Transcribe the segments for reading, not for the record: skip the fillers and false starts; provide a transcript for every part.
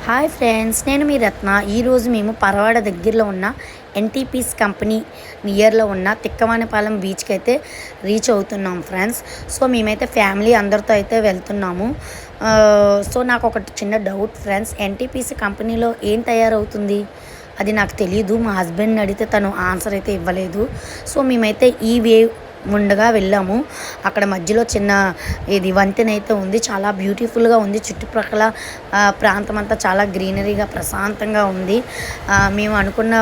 Hi friends, నేను మీ రత్న. ఈరోజు మేము పరవాడ దగ్గరలో ఉన్న ఎన్టీపీస్ కంపెనీ నియర్లో ఉన్న తిక్కవానిపాలెం బీచ్కి అయితే రీచ్ అవుతున్నాం ఫ్రెండ్స్. సో మేమైతే ఫ్యామిలీ అందరితో అయితే వెళ్తున్నాము. సో నాకు ఒకటి చిన్న డౌట్ ఫ్రెండ్స్, ఎన్టీపీసీ కంపెనీలో ఏం తయారవుతుంది అది నాకు తెలియదు. మా హస్బెండ్ని అడిగితే తను ఆన్సర్ అయితే ఇవ్వలేదు. సో మేమైతే ఈ వేవ్ ఉండగా వెళ్ళాము. అక్కడ మధ్యలో చిన్న ఇది వంతెన అయితే ఉంది, చాలా బ్యూటిఫుల్గా ఉంది. చుట్టుప్రక్కల ప్రాంతం అంతా చాలా గ్రీనరీగా ప్రశాంతంగా ఉంది. మేము అనుకున్న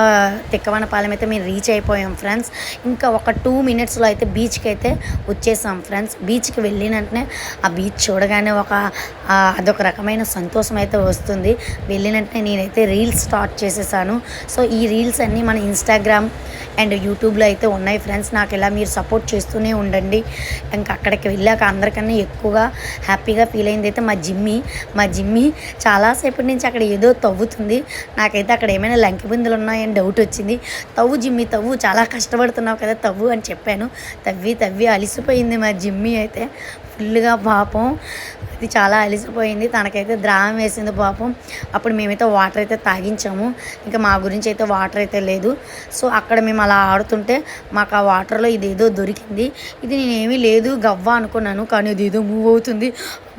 తిక్కవనపాలెం అయితే మేము రీచ్ అయిపోయాం ఫ్రెండ్స్. ఇంకా ఒక 2 మినిట్స్లో అయితే బీచ్కి అయితే వచ్చేసాం ఫ్రెండ్స్. బీచ్కి వెళ్ళిన వెంటనే ఆ బీచ్ చూడగానే అదొక రకమైన సంతోషం అయితే వస్తుంది. వెళ్ళిన వెంటనే నేనైతే రీల్స్ స్టార్ట్ చేసేసాను. సో ఈ రీల్స్ అన్నీ మన ఇన్స్టాగ్రామ్ అండ్ యూట్యూబ్లో అయితే ఉన్నాయి ఫ్రెండ్స్. నాకు ఇలా మీరు సపోర్ట్ చేస్తూనే ఉండండి. ఇంకా అక్కడికి వెళ్ళాక అందరికన్నా ఎక్కువగా హ్యాపీగా ఫీల్ అయింది అయితే మా జిమ్మి చాలాసేపటి నుంచి అక్కడ ఏదో తవ్వుతుంది. నాకైతే అక్కడ ఏమైనా లంకి బిందులు ఉన్నాయని డౌట్ వచ్చింది. తవ్వు జిమ్మి తవ్వు, చాలా కష్టపడుతున్నావు కదా తవ్వు అని చెప్పాను. తవ్వి అలిసిపోయింది మా జిమ్మి అయితే ఫుల్గా. పాపం అది చాలా అలిసిపోయింది. తనకైతే ద్రావం వేసింది పాపం. అప్పుడు మేమైతే వాటర్ అయితే తాగించాము. ఇంకా మా గురించి అయితే వాటర్ అయితే లేదు. సో అక్కడ మేము అలా ఆడుతుంటే మాకు ఆ వాటర్లో ఇదేదో దొరికింది. ఇది నేనేమీ లేదు గవ్వ అనుకున్నాను, కానీ ఇదేదో మూవ్ అవుతుంది.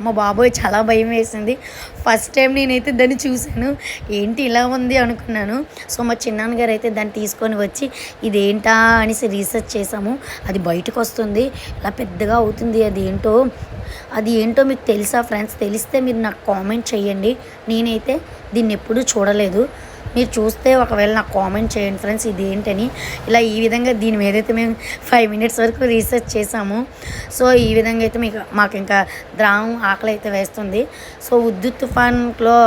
మా బాబోయ్ చాలా భయం వేసింది. ఫస్ట్ టైం నేనైతే దాన్ని చూశాను, ఏంటి ఇలా ఉంది అనుకున్నాను. సో మా చిన్నాన్నగారు అయితే దాన్ని తీసుకొని వచ్చి ఇదేంటా అనేసి రీసెర్చ్ చేసాము. అది బయటకు వస్తుంది, ఇలా పెద్దగా అవుతుంది. అది ఏంటో మీకు తెలుసా ఫ్రెండ్స్? తెలిస్తే మీరు నాకు కామెంట్ చేయండి. నేనైతే దీన్ని ఎప్పుడూ చూడలేదు. మీరు చూస్తే ఒకవేళ నాకు కామెంట్ చేయండి ఫ్రెండ్స్ ఇదేంటని. ఇలా ఈ విధంగా దీని మీద అయితే మేము 5 మినిట్స్ వరకు రీసెర్చ్ చేసాము. సో ఈ విధంగా అయితే మాకు ఇంకా ద్రావం ఆకలి అయితే వేస్తుంది. సో ఉద్దు తుఫాన్లో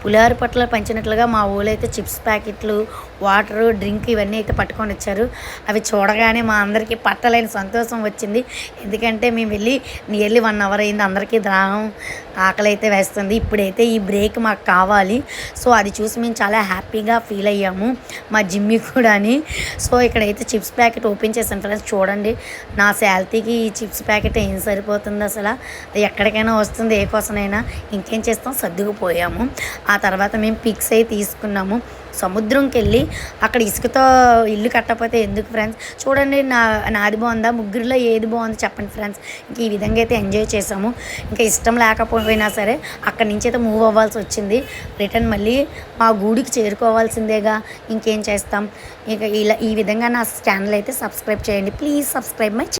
పులిహార పట్ల పంచినట్లుగా మా ఊళ్ళో అయితే చిప్స్ ప్యాకెట్లు, వాటరు, డ్రింక్ ఇవన్నీ అయితే పట్టుకొని వచ్చారు. అవి చూడగానే మా అందరికీ పట్టలేని సంతోషం వచ్చింది. ఎందుకంటే మేము వెళ్ళి నియర్లీ 1 అవర్ అయింది. అందరికీ ద్రావం ఆకలి అయితే వేస్తుంది. ఇప్పుడైతే ఈ బ్రేక్ మాకు కావాలి. సో అది చూసి మేము చాలా హ్యాపీగా ఫీల్ అయ్యాము, మా జిమ్మి కూడా అని. సో ఇక్కడైతే చిప్స్ ప్యాకెట్ ఓపెన్ చేశాను ఫ్రెండ్స్. చూడండి, నా శాలరీకి ఈ చిప్స్ ప్యాకెట్ ఏం సరిపోతుంది అసలు. ఎక్కడికైనా వస్తుంది, ఏ కోసమైనా. ఇంకేం చేస్తాం, సర్దుకుపోయాము. ఆ తర్వాత మేము పిక్స్ అయితే తీసుకున్నాము. సముద్రంకి వెళ్ళి అక్కడ ఇసుకతో ఇల్లు కట్టకపోతే ఎందుకు ఫ్రెండ్స్? చూడండి, నాది బాగుందా, ముగ్గురిలో ఏది బాగుంది చెప్పండి ఫ్రెండ్స్. ఇంక ఈ విధంగా అయితే ఎంజాయ్ చేసాము. ఇంకా ఇష్టం లేకపోయినా సరే అక్కడి నుంచి అయితే మూవ్ అవ్వాల్సి వచ్చింది. రిటర్న్ మళ్ళీ మా గూడికి చేరుకోవాల్సిందేగా, ఇంకేం చేస్తాం. ఇక ఇలా ఈ విధంగా నా ఛానల్ అయితే సబ్స్క్రైబ్ చేయండి ప్లీజ్. Subscribe my